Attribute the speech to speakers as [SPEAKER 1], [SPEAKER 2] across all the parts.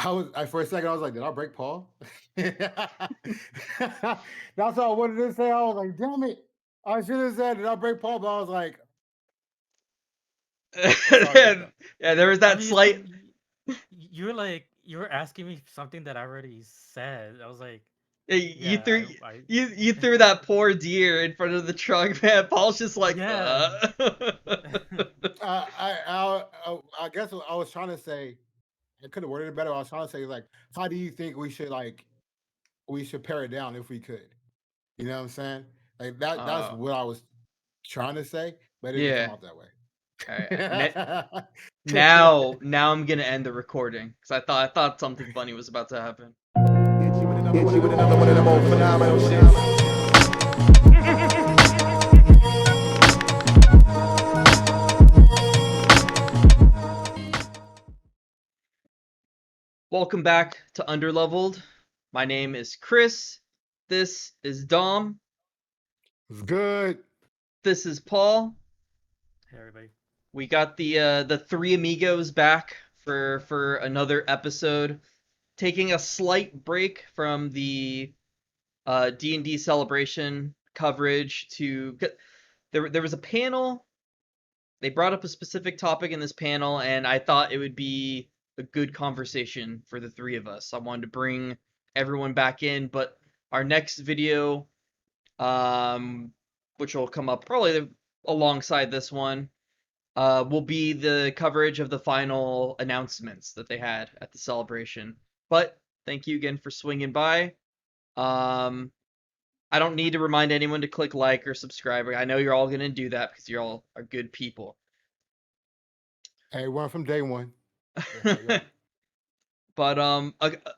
[SPEAKER 1] for a second I was like, did I break Paul? That's what I wanted to say. I was like, damn it. I should have said, did I break Paul? But I was like, it's all good
[SPEAKER 2] yeah,
[SPEAKER 1] though.
[SPEAKER 2] yeah, there was
[SPEAKER 3] I
[SPEAKER 2] that
[SPEAKER 3] mean, it's like
[SPEAKER 2] slight.
[SPEAKER 3] you were like you were asking me something that I already said. I was like,
[SPEAKER 2] Yeah,
[SPEAKER 3] yeah, I
[SPEAKER 2] you threw that poor deer in front of the truck, man. Paul's just like,
[SPEAKER 3] yeah.
[SPEAKER 1] I guess what I was trying to say, I could have worded it better. I was trying to say, like, how do you think we should pare it down if we could? You know what I'm saying? Like that's
[SPEAKER 2] uh,
[SPEAKER 1] what I was trying to say, but it didn't come
[SPEAKER 2] yeah.
[SPEAKER 1] out that way.
[SPEAKER 2] All right. Now I'm gonna end the recording because I thought something funny was about to happen.
[SPEAKER 4] Hit you with another one of them old phenomenal shits.
[SPEAKER 2] Welcome back to Underleveled. My name is Chris. This is Dom.
[SPEAKER 1] It's good.
[SPEAKER 2] This is Paul.
[SPEAKER 3] Hey everybody.
[SPEAKER 2] We got the three amigos back for another episode, taking a slight break from the D&D celebration coverage to there was a panel. They brought up a specific topic in this panel, and I thought it would be a good conversation for the three of us. I wanted to bring everyone back in, but our next video, which will come up probably alongside this one, will be the coverage of the final announcements that they had at the celebration. But thank you again for swinging by. Um, I don't need to remind anyone to click like or subscribe. I know you're all going to do that because you all are good people.
[SPEAKER 1] Hey, one from day one. That's how you are.
[SPEAKER 2] But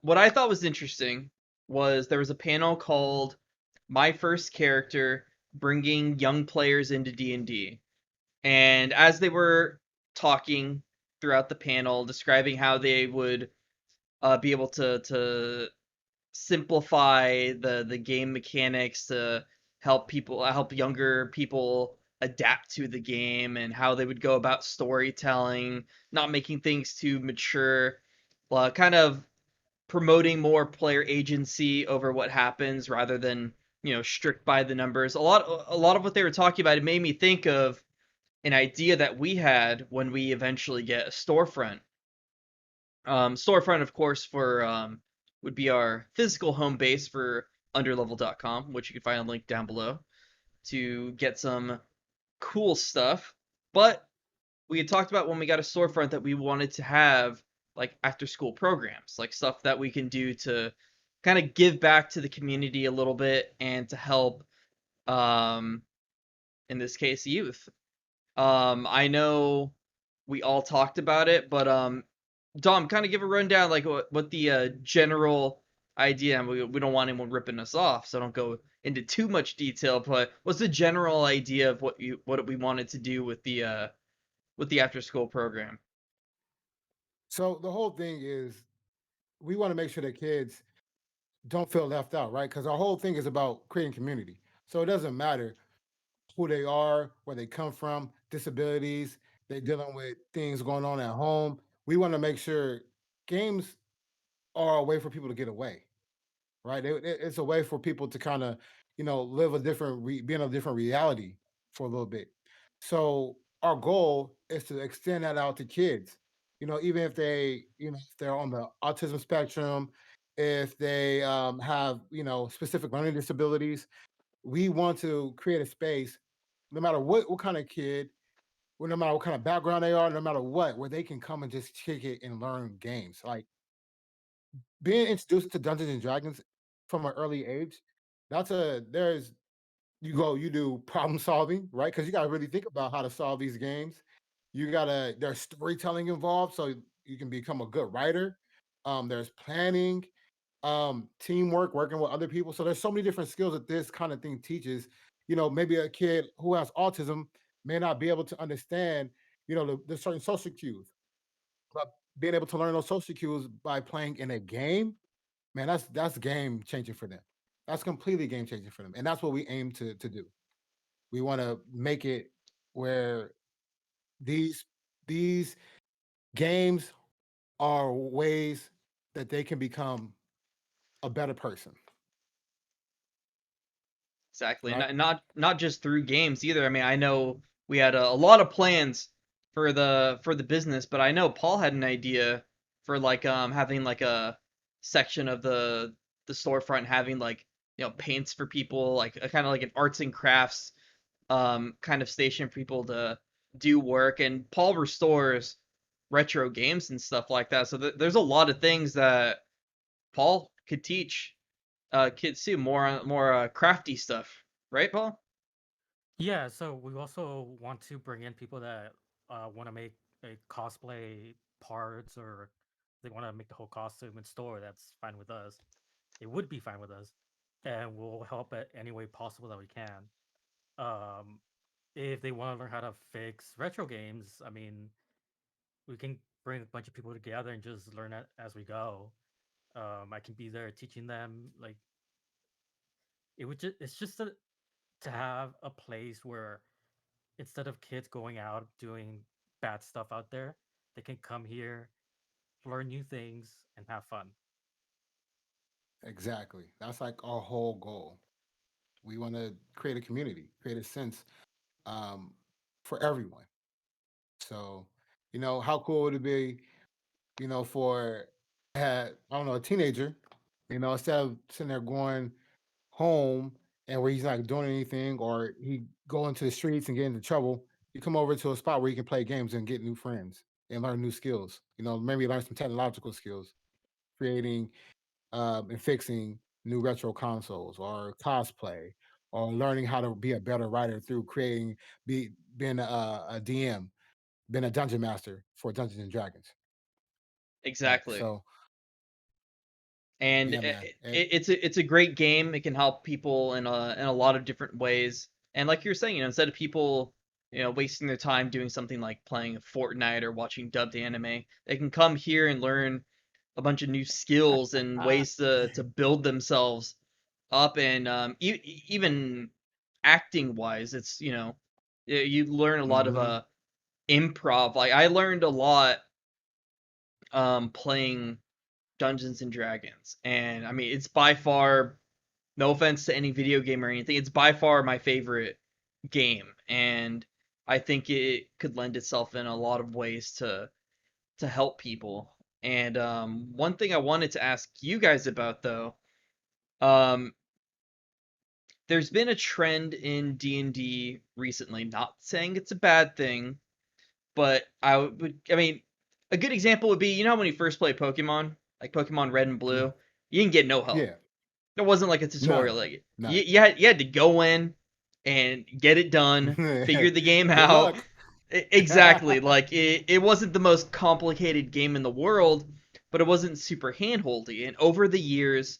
[SPEAKER 2] what I thought was interesting was there was a panel called "My First Character: Bringing Young Players into D&D," and as they were talking throughout the panel, describing how they would be able to simplify the game mechanics to help younger people adapt to the game, and how they would go about storytelling, not making things too mature, kind of promoting more player agency over what happens rather than strict by the numbers. A lot of what they were talking about, it made me think of an idea that we had when we eventually get a storefront. Storefront, of course, for would be our physical home base for Undrlvld.com, which you can find a link down below to get some cool stuff. But we had talked about when we got a storefront that we wanted to have like after school programs, like stuff that we can do to kind of give back to the community a little bit and to help, um, in this case, youth. I know we all talked about it, but Dom, kind of give a rundown, like what the general idea. And we don't want anyone ripping us off, so don't go into too much detail. But what's the general idea of what we wanted to do with the after school program?
[SPEAKER 1] So the whole thing is we want to make sure that kids don't feel left out, right? Because our whole thing is about creating community. So it doesn't matter who they are, where they come from, disabilities, they're dealing with things going on at home. We want to make sure games are a way for people to get away, right? It's a way for people to kind of, live a different, be in a different reality for a little bit. So our goal is to extend that out to kids. Even if if they're on the autism spectrum, if they have, specific learning disabilities, we want to create a space, no matter what kind of kid, no matter what kind of background they are, no matter what, where they can come and just kick it and learn games. Like being introduced to Dungeons and Dragons from an early age, there's you do problem solving, right? Because you gotta really think about how to solve these games. There's storytelling involved, so you can become a good writer. There's planning, teamwork, working with other people. So there's so many different skills that this kind of thing teaches. Maybe a kid who has autism may not be able to understand, the certain social cues, but being able to learn those social cues by playing in a game, man, that's game changing for them. That's completely game changing for them, and that's what we aim to do. We want to make it where these these games are ways that they can become a better person,
[SPEAKER 2] Exactly.
[SPEAKER 1] right?
[SPEAKER 2] Not just through games either. I mean, I know we had a lot of plans for the business, but I know Paul had an idea for like having like a section of the storefront having like paints for people, like a kind of like an arts and crafts kind of station for people to do work. And Paul restores retro games and stuff like that. So there's a lot of things that Paul could teach kids too, more crafty stuff, right, Paul?
[SPEAKER 3] Yeah, so we also want to bring in people that want to make a cosplay parts, or they want to make the whole costume in store. That's fine with us. It would be fine with us, and we'll help it any way possible that we can. Um, if they want to learn how to fix retro games, I mean, we can bring a bunch of people together and just learn it as we go. I can be there teaching them. Like it's just to have a place where instead of kids going out doing bad stuff out there, they can come here, learn new things, and have fun.
[SPEAKER 1] Exactly. That's like our whole goal. We want to create a community, create a sense um, for everyone. So, how cool would it be, for I don't know, a teenager, instead of sitting there going home and where he's not doing anything or he go into the streets and get into trouble, you come over to a spot where you can play games and get new friends and learn new skills. Maybe learn some technological skills, creating and fixing new retro consoles or cosplay or learning how to be a better writer through being a DM, being a dungeon master for Dungeons and Dragons. Right.
[SPEAKER 2] Exactly.
[SPEAKER 1] So
[SPEAKER 2] And
[SPEAKER 1] yeah, man.
[SPEAKER 2] it's a great game. It can help people in a lot of different ways. And like you're saying, instead of people wasting their time doing something like playing Fortnite or watching dubbed anime, they can come here and learn a bunch of new skills and ways to build themselves up. And even acting wise, it's you learn a lot of
[SPEAKER 1] Hmm.
[SPEAKER 2] improv. Like I learned a lot playing Dungeons and Dragons. And I mean, it's by far, no offense to any video game or anything, it's by far my favorite game. And I think it could lend itself in a lot of ways to help people. And one thing I wanted to ask you guys about though, um, there's been a trend in D&D recently, not saying it's a bad thing, but I mean, a good example would be, when you first play Pokemon, like Pokemon Red and
[SPEAKER 1] Hmm.
[SPEAKER 2] Blue, you didn't get no help.
[SPEAKER 1] Yeah.
[SPEAKER 2] There wasn't like a tutorial.
[SPEAKER 1] None.
[SPEAKER 2] Like
[SPEAKER 1] None.
[SPEAKER 2] you had to go in and get it done, figure the game
[SPEAKER 1] Good
[SPEAKER 2] out.
[SPEAKER 1] luck.
[SPEAKER 2] Exactly. Like it wasn't the most complicated game in the world, but it wasn't super handholdy. And over the years,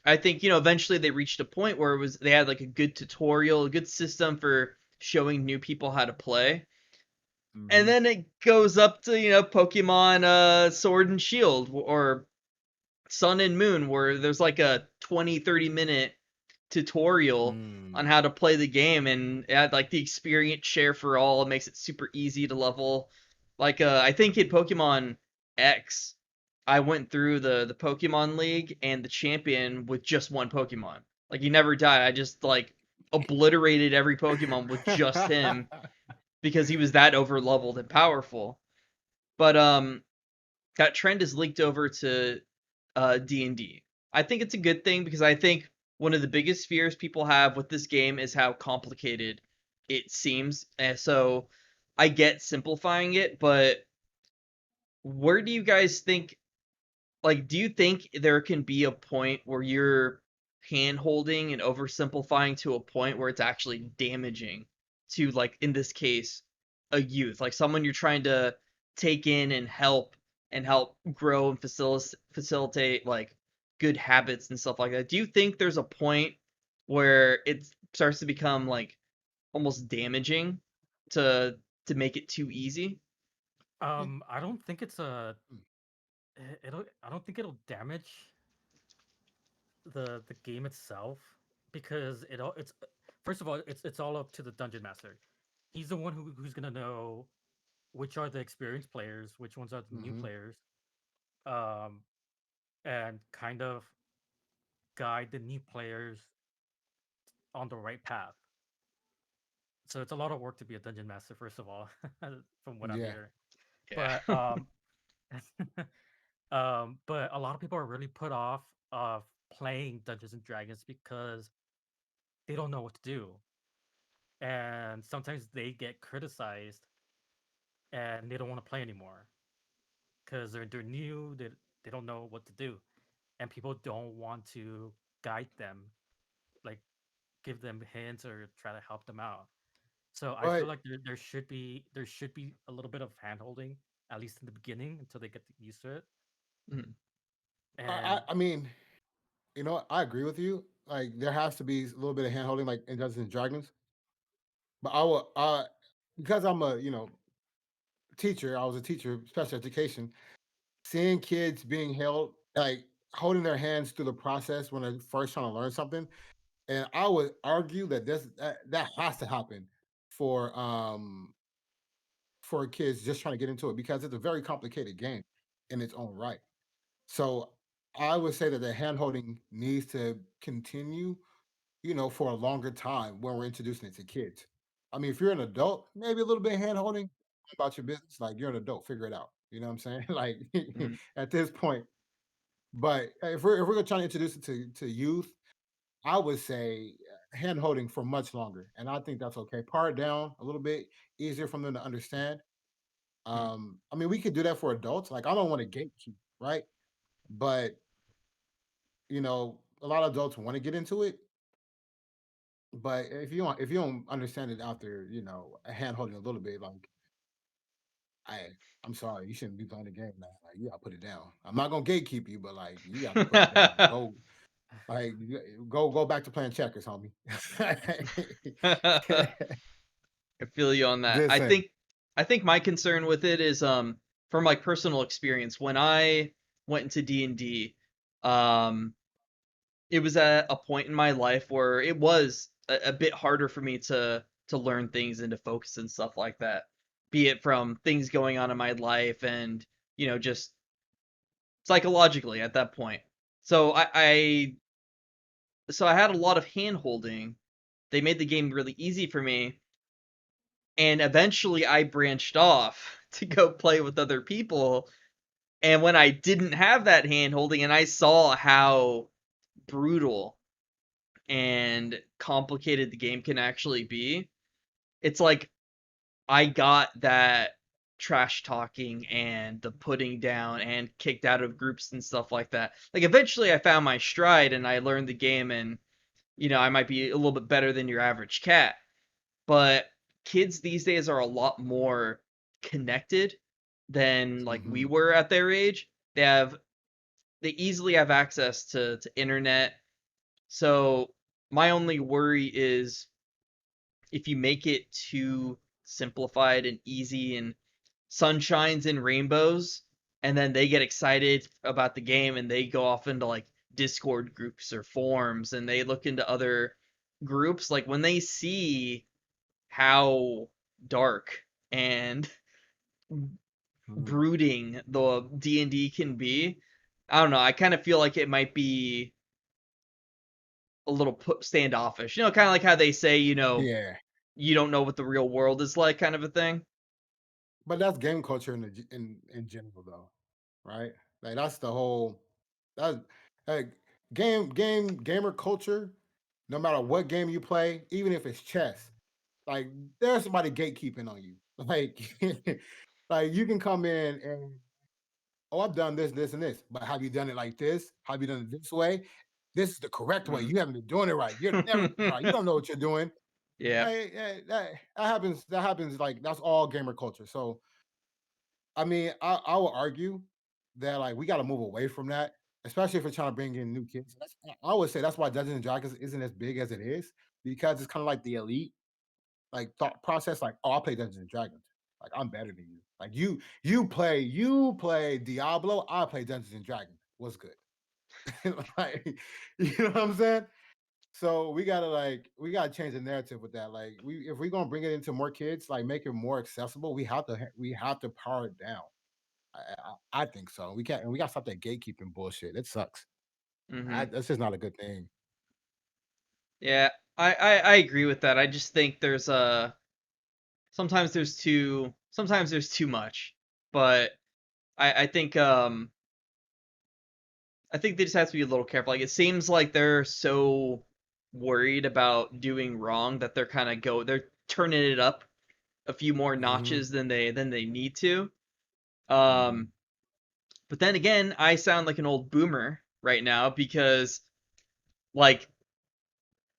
[SPEAKER 2] I think eventually they reached a point where they had like a good tutorial, a good system for showing new people how to play. And
[SPEAKER 1] Hmm.
[SPEAKER 2] then it goes up to Pokemon Sword and Shield or Sun and Moon, where there's like a 20-30 minute tutorial on
[SPEAKER 1] Mm.
[SPEAKER 2] how to play the game, and it had like the experience share for all. It makes it super easy to level. Like I think in Pokemon X, I went through the Pokemon League and the champion with just one Pokemon. Like he never died. I just like obliterated every Pokemon with just him because he was that over leveled and powerful. But that trend is leaked over to D&D. I think it's a good thing because I think one of the biggest fears people have with this game is how complicated it seems. And so I get simplifying it, but where do you guys think, like, do you think there can be a point where you're hand holding and oversimplifying to a point where it's actually damaging to, like, in this case, a youth, like someone you're trying to take in and help grow and facilitate like good habits and stuff like that? Do you think there's a point where it starts to become like almost damaging to make it too easy?
[SPEAKER 3] I don't think it's a. It'll. I don't think it'll damage the game itself because it's first of all it's all up to the dungeon master. He's the one who's gonna know which are the experienced players, which ones are the new
[SPEAKER 1] Hmm.
[SPEAKER 3] players. Um, and kind of guide the new players on the right path. So it's a lot of work to be a dungeon master, first of all, from what I'm
[SPEAKER 1] Yeah.
[SPEAKER 3] hearing.
[SPEAKER 2] Yeah.
[SPEAKER 3] But but a lot of people are really put off of playing Dungeons and Dragons because they don't know what to do, and sometimes they get criticized, and they don't want to play anymore because they're new. They don't know what to do, and people don't want to guide them, like give them hints or try to help them out. So I feel
[SPEAKER 1] But
[SPEAKER 3] like there should be a little bit of handholding, at least in the beginning, until they get used to it.
[SPEAKER 2] Mhm.
[SPEAKER 3] And
[SPEAKER 1] I mean, I agree with you. Like there has to be a little bit of hand holding, like in Dungeons and Dragons. But I will, because I'm a teacher. I was a teacher, special education. Seeing kids being held, like holding their hands through the process when they're first trying to learn something, and I would argue that that has to happen for um for kids just trying to get into it because it's a very complicated game in its own right. So I would say that the hand holding needs to continue, for a longer time when we're introducing it to kids. I mean, if you're an adult, maybe a little bit of hand holding about your business. Like you're an adult, figure it out. You know what I'm saying? Like
[SPEAKER 2] Mhm.
[SPEAKER 1] at this point. But if we're gonna try to introduce it to youth, I would say hand holding for much longer, and I think that's okay. Par it down a little bit, easier for them to understand.
[SPEAKER 2] Mhm.
[SPEAKER 1] I mean, we could do that for adults. Like I don't want to gatekeep, right? But a lot of adults want to get into it. But if you don't understand it after hand holding a little bit, like I I'm sorry, you shouldn't be playing the game now. Like you gotta put it down. I'm not gonna gatekeep you, but like you got to put it down. Go like go back to playing checkers, homie.
[SPEAKER 2] I feel you on that.
[SPEAKER 1] Just
[SPEAKER 2] I
[SPEAKER 1] saying.
[SPEAKER 2] think I think my concern with it is from like personal experience when I went into D&D, um it was at a point in my life where it was a bit harder for me to learn things and to focus and stuff like that. Be it from things going on in my life and, just psychologically at that point. So I had a lot of hand holding. They made the game really easy for me, and eventually I branched off to go play with other people. And when I didn't have that hand holding and I saw how brutal and complicated the game can actually be, it's like I got that trash talking and the putting down and kicked out of groups and stuff like that. Like eventually I found my stride and I learned the game, and I might be a little bit better than your average cat. But kids these days are a lot more connected than like we
[SPEAKER 1] Hmm.
[SPEAKER 2] were at their age. They easily have access to internet. So my only worry is if you make it too simplified and easy and sunshines and rainbows, and then they get excited about the game and they go off into like Discord groups or forums and they look into other groups, like when they see how dark and brooding the D&D can be, I don't know, I kind of feel like it might be a little standoffish. Kind of like how they say,
[SPEAKER 1] Yeah,
[SPEAKER 2] you don't know what the real world is like, kind of a thing.
[SPEAKER 1] but that's game culture in general, though, right? Like that's the whole that like gamer culture. No matter what game you play, even if it's chess, like there's somebody gatekeeping on you. Like, like you can come in and I've done this, this, and this, but have you done it like this? Have you done it this way? This is the correct way.
[SPEAKER 2] Mm.
[SPEAKER 1] You haven't been doing it right. You're never doing it right. You don't know what you're doing.
[SPEAKER 2] Yeah.
[SPEAKER 1] That happens. That happens. Like that's all gamer culture. So I mean, I will argue that like we got to move away from that, especially if we're trying to bring in new kids. I would say that's why Dungeons and Dragons isn't as big as it is because it's kind of like the elite like thought process. Like, oh, I play Dungeons and Dragons. Like I'm better than you. Like you play Diablo. I play Dungeons and Dragons. What's good? Like, you know what I'm saying? So we gotta change the narrative with that. Like if we're gonna bring it into more kids, like make it more accessible, we have to power it down. I think so. We can't, and we got to stop that gatekeeping bullshit. It sucks.
[SPEAKER 2] Hmm.
[SPEAKER 1] That's just not a good thing.
[SPEAKER 2] Yeah, I agree with that. I just think there's sometimes there's too much, but I think I think they just have to be a little careful. Like it seems like they're so worried about doing wrong that they're turning it up a few more
[SPEAKER 1] Mm-hmm.
[SPEAKER 2] notches than they need to.
[SPEAKER 1] Mm-hmm.
[SPEAKER 2] Um, but then again, I sound like an old boomer right now because like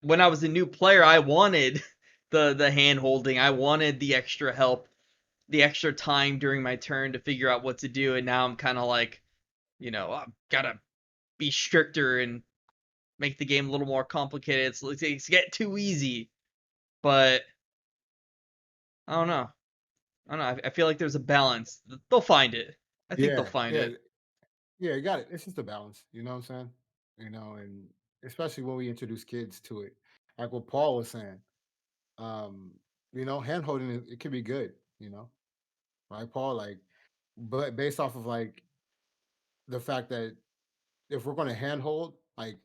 [SPEAKER 2] when I was a new player, I wanted the hand holding, I wanted the extra help, the extra time during my turn to figure out what to do, and now I'm kind of like, I've gotta be stricter and make the game a little more complicated. It's get too easy, but I don't know. I don't know. I feel like there's a balance. They'll find it. I think they'll
[SPEAKER 1] Yeah,
[SPEAKER 2] find
[SPEAKER 1] yeah,
[SPEAKER 2] it.
[SPEAKER 1] yeah. You got it. It's just a balance. You know what I'm saying? And especially when we introduce kids to it, like what Paul was saying. Um, hand holding it can be good. Right, Paul? Like, but based off of like the fact that if we're going to handhold, like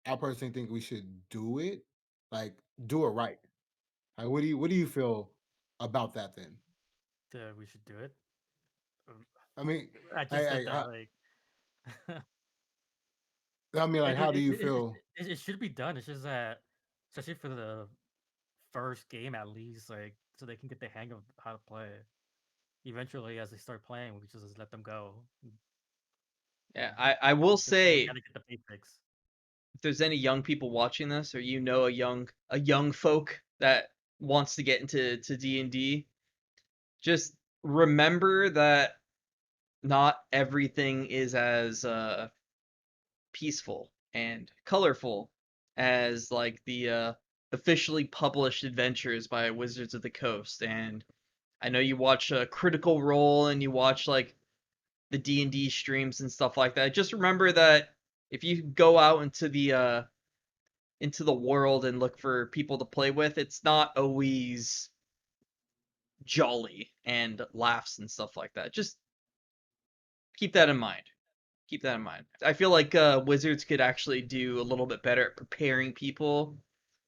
[SPEAKER 1] I personally think we should do it, like do it right. Like, what do you feel about that then?
[SPEAKER 3] that we should do it. Um,
[SPEAKER 1] I mean,
[SPEAKER 3] I just
[SPEAKER 1] I
[SPEAKER 3] said that like
[SPEAKER 1] I mean, like,
[SPEAKER 3] it,
[SPEAKER 1] how
[SPEAKER 3] it,
[SPEAKER 1] do
[SPEAKER 3] it,
[SPEAKER 1] you
[SPEAKER 3] it,
[SPEAKER 1] feel?
[SPEAKER 3] it should be done. It's just that, especially for the first game at least, like so they can get the hang of how to play. Eventually, as they start playing, we just let them go.
[SPEAKER 2] Yeah, I will
[SPEAKER 3] They
[SPEAKER 2] say
[SPEAKER 3] gotta get the basics.
[SPEAKER 2] if there's any young people watching this, or a young folk that wants to get into D&D, just remember that not everything is as peaceful and colorful as like the officially published adventures by Wizards of the Coast. And I know you watch Critical Role and you watch like the D&D streams and stuff like that. Just remember that if you go out into the world and look for people to play with, it's not always jolly and laughs and stuff like that. Just keep that in mind. Keep that in mind. I feel like Wizards could actually do a little bit better at preparing people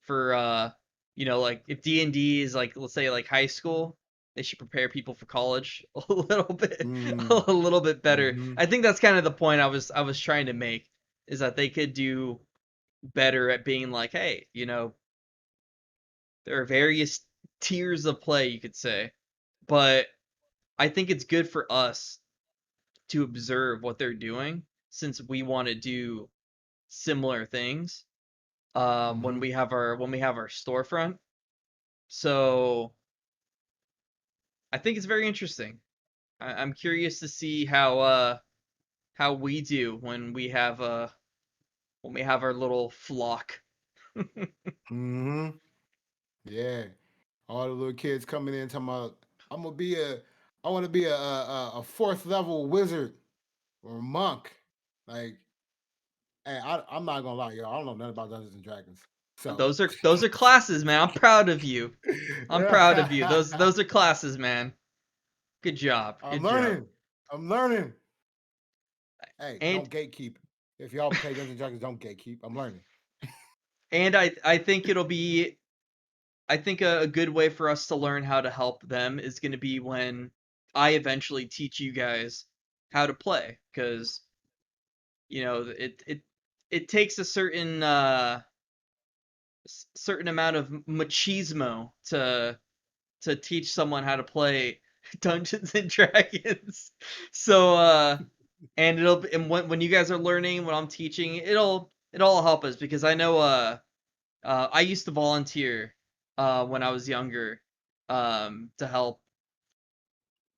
[SPEAKER 2] for like if D&D is like, let's say, like high school, they should prepare people for college a little bit
[SPEAKER 1] Mm,
[SPEAKER 2] a little bit better.
[SPEAKER 1] mm-hmm.
[SPEAKER 2] I think that's kind of the point I was trying to make, is that they could do better at being like, hey, there are various tiers of play, you could say, but I think it's good for us to observe what they're doing since we want to do similar things when
[SPEAKER 1] Mm-hmm.
[SPEAKER 2] we have our storefront. So I think it's very interesting. I'm curious to see how we do when we have our little flock.
[SPEAKER 1] Mm-hmm. Yeah. All the little kids coming in talking about, I'm gonna be a I want to be a fourth level wizard or monk. Like, hey, I'm not gonna lie, y'all. I don't know nothing about Dungeons and Dragons. So
[SPEAKER 2] Those are classes, man. I'm proud of you. I'm proud of you. Those are classes, man. Good job.
[SPEAKER 1] I'm
[SPEAKER 2] Good job.
[SPEAKER 1] learning. I'm learning. Hey,
[SPEAKER 2] And
[SPEAKER 1] don't gatekeep. If y'all play Dungeons and Dragons, don't gatekeep. I'm learning.
[SPEAKER 2] and I think it'll be I think a good way for us to learn how to help them is going to be when I eventually teach you guys how to play, because it takes a certain amount of machismo to teach someone how to play Dungeons and Dragons. So and when you guys are learning, when I'm teaching, it'll help us, because I know I used to volunteer when I was younger to help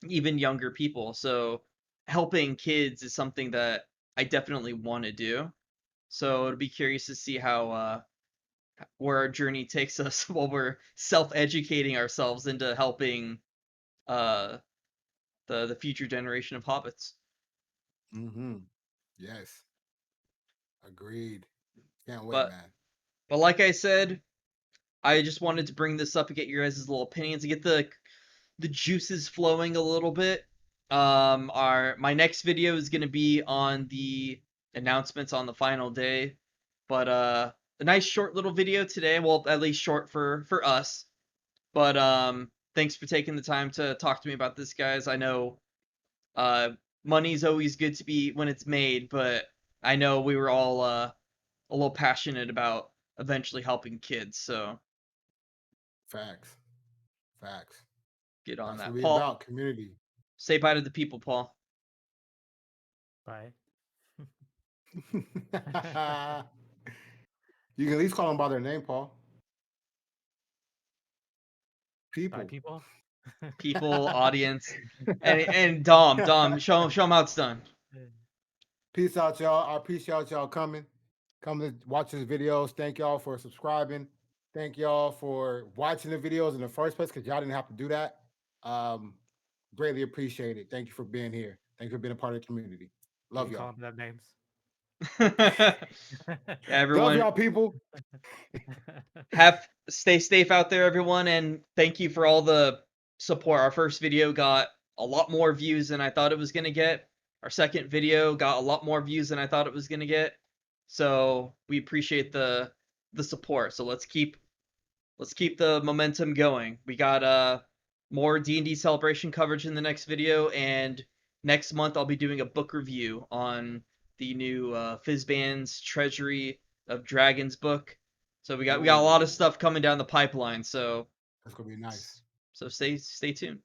[SPEAKER 2] even younger people. So helping kids is something that I definitely want to do. So it'll be curious to see how where our journey takes us while we're self-educating ourselves into helping uh the future generation of hobbits.
[SPEAKER 1] Mm-hmm. Yes. Agreed. Can't wait,
[SPEAKER 2] But
[SPEAKER 1] man.
[SPEAKER 2] but like I said, I just wanted to bring this up and get your guys' little opinions and get the juices flowing a little bit. my next video is gonna be on the announcements on the final day, but a nice short little video today. Well, at least short for us. But thanks for taking the time to talk to me about this, guys. I know money's always good to be when it's made, but I know we were all a little passionate about eventually helping kids, so
[SPEAKER 1] Facts. Facts.
[SPEAKER 2] get on
[SPEAKER 1] That's what
[SPEAKER 2] that.
[SPEAKER 1] we
[SPEAKER 2] Paul,
[SPEAKER 1] about, community.
[SPEAKER 2] say bye to the people, Paul.
[SPEAKER 3] Bye.
[SPEAKER 1] You can at least call them by their name, Paul.
[SPEAKER 3] Bye,
[SPEAKER 1] People.
[SPEAKER 3] people.
[SPEAKER 2] People, audience, and Dom, show him how it's done.
[SPEAKER 1] Peace out, y'all. I appreciate y'all coming to watch this videos. Thank y'all for subscribing. Thank y'all for watching the videos in the first place, because y'all didn't have to do that. Greatly appreciate it. Thank you for being here. Thank you for being a part of the community. Love
[SPEAKER 3] We
[SPEAKER 1] y'all.
[SPEAKER 3] call them names.
[SPEAKER 2] Everyone,
[SPEAKER 1] Love y'all, people.
[SPEAKER 2] stay safe out there, everyone, and thank you for all the support. Our first video got a lot more views than I thought it was gonna get. Our second video got a lot more views than I thought it was gonna get. So we appreciate the support. So let's keep the momentum going. We got more D&D celebration coverage in the next video, and next month I'll be doing a book review on the new Fizzband's Treasury of Dragons book. So we got a lot of stuff coming down the pipeline. So
[SPEAKER 1] That's gonna be nice.
[SPEAKER 2] So stay tuned.